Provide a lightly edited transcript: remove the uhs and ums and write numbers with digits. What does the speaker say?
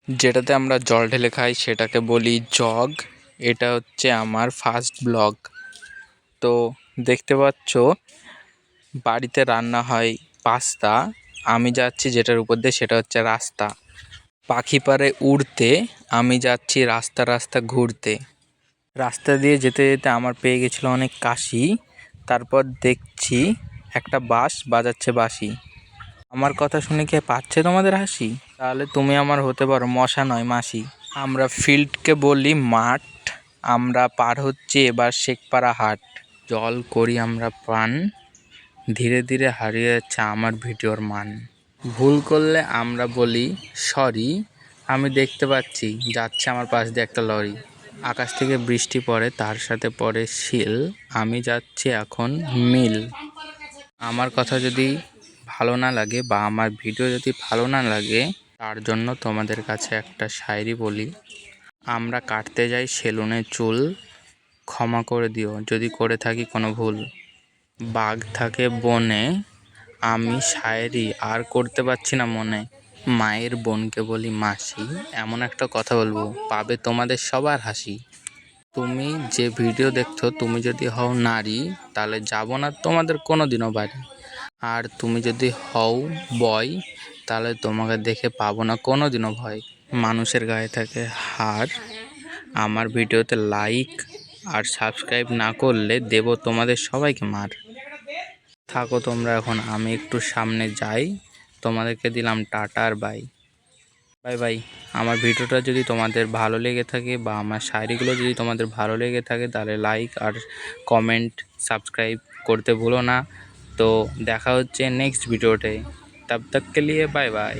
যেটাতে আমরা জল ঢেলে খাই সেটাকে বলি জগ। এটা হচ্ছে আমার ফার্স্ট ব্লগ। তো দেখতে পাচ্ছ বাড়িতে রান্না হয় পাস্তা, আমি যাচ্ছি যেটার উপর দিয়ে সেটা হচ্ছে রাস্তা। পাখি পারে উড়তে, আমি যাচ্ছি রাস্তা রাস্তা ঘুরতে। রাস্তা দিয়ে যেতে যেতে আমার পেয়ে গেছিলো অনেক কাশি। তারপর দেখছি একটা বাঁশ বাজাচ্ছে বাঁশি। আমার কথা শুনে কি পাচ্ছে তোমাদের হাসি? তাহলে তুমি আমার হতে পারো মশা নয় মাসি। আমরা ফিল্ডকে বলি মাঠ, আমরা পার হচ্ছি এবার শেখপাড়া হাট। জল করি আমরা পান, ধীরে ধীরে হারিয়ে যাচ্ছে আমার ভিডিওর মান। ভুল করলে আমরা বলি সরি, আমি দেখতে পাচ্ছি যাচ্ছে আমার পাশ দিয়ে একটা লরি। আকাশ থেকে বৃষ্টি পড়ে, তার সাথে পড়ে শিল, আমি যাচ্ছি এখন মিল। আমার কথা যদি ভালো না লাগে বা আমার ভিডিও যদি ভালো না লাগে, তার জন্য তোমাদের কাছে একটা শায়রি বলি। আমরা কাটতে যাই সেলুনে চুল, ক্ষমা করে দিও যদি করে থাকি কোনো ভুল। বাঘ থাকে বনে, আমি শায়রি আর করতে পারছি না মনে। মায়ের বোনকে বলি মাসি, এমন একটা কথা বলবো পাবে তোমাদের সবার হাসি। তুমি যে ভিডিও দেখছো, তুমি যদি হও নারী, তাহলে যাব না তোমাদের কোনো দিনও বাড়ি। আর তুমি যদি হও বয়, তাহলে তোমাকে দেখে পাবো না কোনো দিনও ভয়। মানুষের গায়ে থাকে হাড়, আমার ভিডিওতে লাইক আর সাবস্ক্রাইব না করলে দেব তোমাদের সবাইকে মার। থাকো তোমরা এখন, আমি একটু সামনে যাই, তোমাদেরকে দিলাম টাটা আর বাই বাই বাই। আমার ভিডিওটা যদি তোমাদের ভালো লেগে থাকে বা আমার শায়রিগুলো যদি তোমাদের ভালো লেগে থাকে, তাহলে লাইক আর কমেন্ট সাবস্ক্রাইব করতে ভুলো না। তো দেখা হচ্ছে নেক্সট ভিডিওতে, তব তক কে লিয়ে বাই বাই।